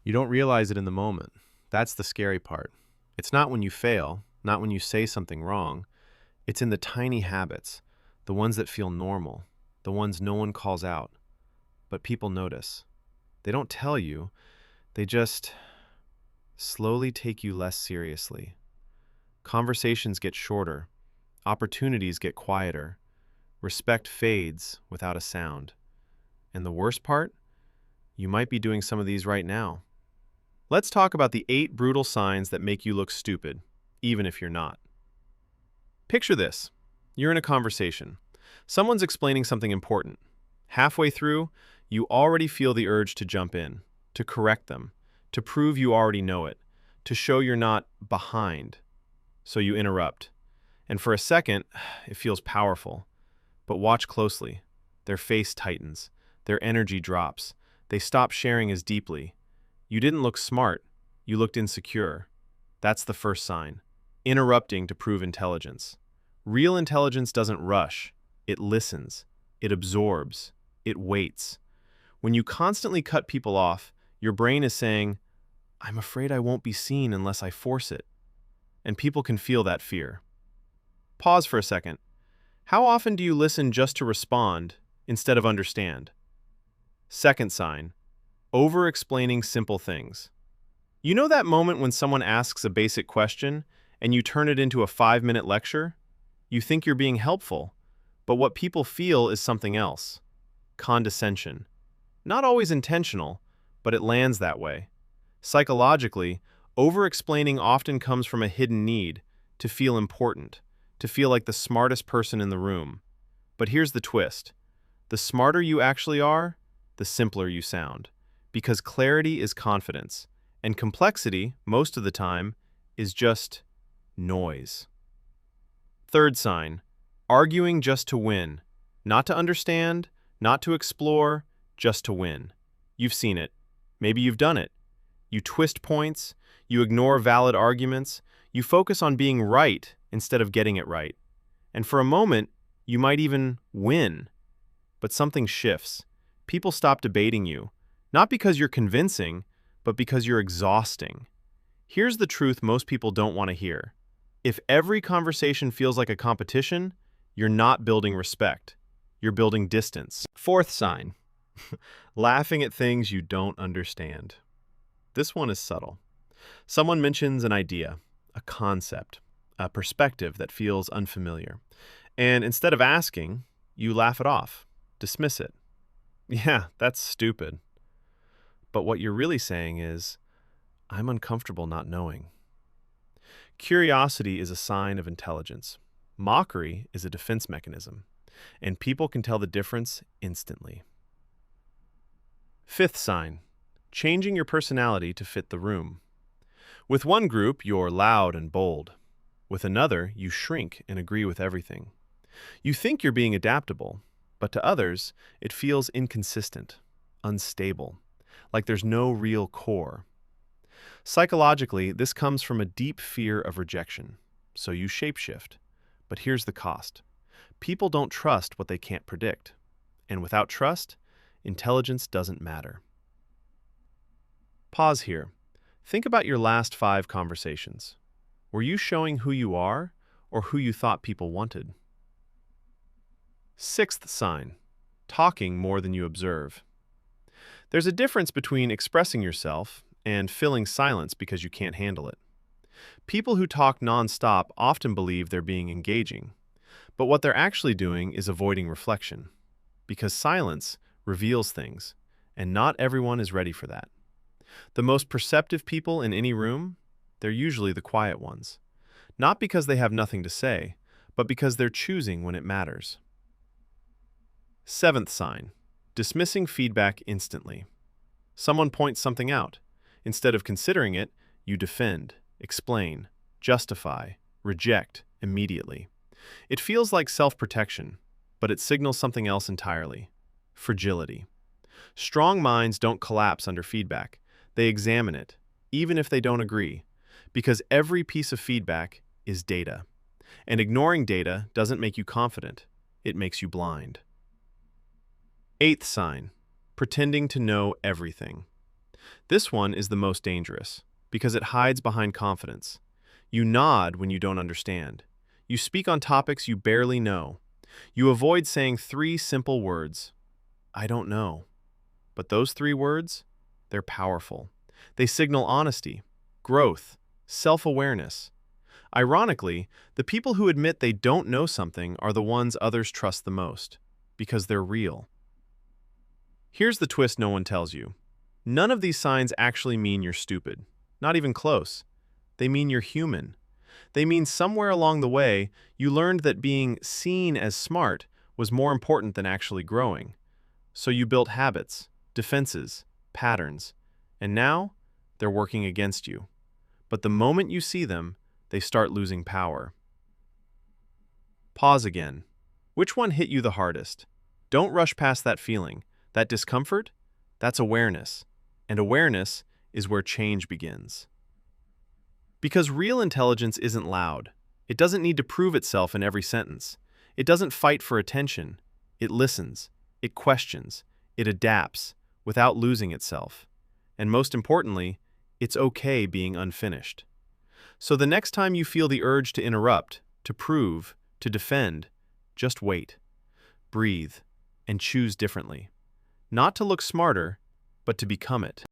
You don't realize it in the moment. That's the scary part. It's not when you fail, not when you say something wrong. It's in the tiny habits, the ones that feel normal, the ones no one calls out, but people notice. They don't tell you, they just slowly take you less seriously. Conversations get shorter, opportunities get quieter, respect fades without a sound. And the worst part? You might be doing some of these right now. Let's talk about the 8 brutal signs that make you look stupid, even if you're not. Picture this. You're in a conversation. Someone's explaining something important. Halfway through, you already feel the urge to jump in, to correct them, to prove you already know it, to show you're not behind. So you interrupt. And for a second, it feels powerful. But watch closely. Their face tightens. Their energy drops. They stop sharing as deeply. You didn't look smart. You looked insecure. That's the first sign. Interrupting to prove intelligence. Real intelligence doesn't rush. It listens. It absorbs. It waits. When you constantly cut people off, your brain is saying, "I'm afraid I won't be seen unless I force it." And people can feel that fear. Pause for a second. How often do you listen just to respond instead of understand? Second sign, over-explaining simple things. You know that moment when someone asks a basic question and you turn it into a 5-minute lecture? You think you're being helpful, but what people feel is something else. Condescension. Not always intentional, but it lands that way. Psychologically, over-explaining often comes from a hidden need to feel important, to feel like the smartest person in the room. But here's the twist. The smarter you actually are, the simpler you sound. Because clarity is confidence, and complexity, most of the time, is just noise. Third sign, arguing just to win. Not to understand, not to explore, just to win. You've seen it. Maybe you've done it. You twist points, you ignore valid arguments, you focus on being right instead of getting it right. And for a moment, you might even win. But something shifts. People stop debating you, not because you're convincing, but because you're exhausting. Here's the truth most people don't want to hear. If every conversation feels like a competition, you're not building respect. You're building distance. Fourth sign, laughing at things you don't understand. This one is subtle. Someone mentions an idea, a concept, a perspective that feels unfamiliar. And instead of asking, you laugh it off, dismiss it. Yeah, that's stupid. But what you're really saying is, I'm uncomfortable not knowing. Curiosity is a sign of intelligence. Mockery is a defense mechanism, and people can tell the difference instantly. Fifth sign, changing your personality to fit the room. With one group, you're loud and bold. With another, you shrink and agree with everything. You think you're being adaptable, but to others, it feels inconsistent, unstable, like there's no real core. Psychologically, this comes from a deep fear of rejection, so you shapeshift. But here's the cost. People don't trust what they can't predict. And without trust, intelligence doesn't matter. Pause here. Think about your last 5 conversations. Were you showing who you are or who you thought people wanted? Sixth sign, talking more than you observe. There's a difference between expressing yourself and filling silence because you can't handle it. People who talk nonstop often believe they're being engaging, but what they're actually doing is avoiding reflection, because silence reveals things, and not everyone is ready for that. The most perceptive people in any room, they're usually the quiet ones, not because they have nothing to say, but because they're choosing when it matters. Seventh sign, dismissing feedback instantly. Someone points something out. Instead of considering it, you defend, explain, justify, reject immediately. It feels like self-protection, but it signals something else entirely: fragility. Strong minds don't collapse under feedback. They examine it, even if they don't agree, because every piece of feedback is data. And ignoring data doesn't make you confident. It makes you blind. Eighth sign, pretending to know everything. This one is the most dangerous because it hides behind confidence. You nod when you don't understand. You speak on topics you barely know. You avoid saying three simple words: I don't know. But those three words, they're powerful. They signal honesty, growth, self-awareness. Ironically, the people who admit they don't know something are the ones others trust the most, because they're real. Here's the twist no one tells you. None of these signs actually mean you're stupid. Not even close. They mean you're human. They mean somewhere along the way, you learned that being seen as smart was more important than actually growing. So you built habits, defenses, patterns, and now they're working against you. But the moment you see them, they start losing power. Pause again. Which one hit you the hardest? Don't rush past that feeling. That discomfort? That's awareness. And awareness is where change begins. Because real intelligence isn't loud. It doesn't need to prove itself in every sentence. It doesn't fight for attention. It listens. It questions. It adapts without losing itself. And most importantly, it's okay being unfinished. So the next time you feel the urge to interrupt, to prove, to defend, just wait, breathe, and choose differently. Not to look smarter, but to become it.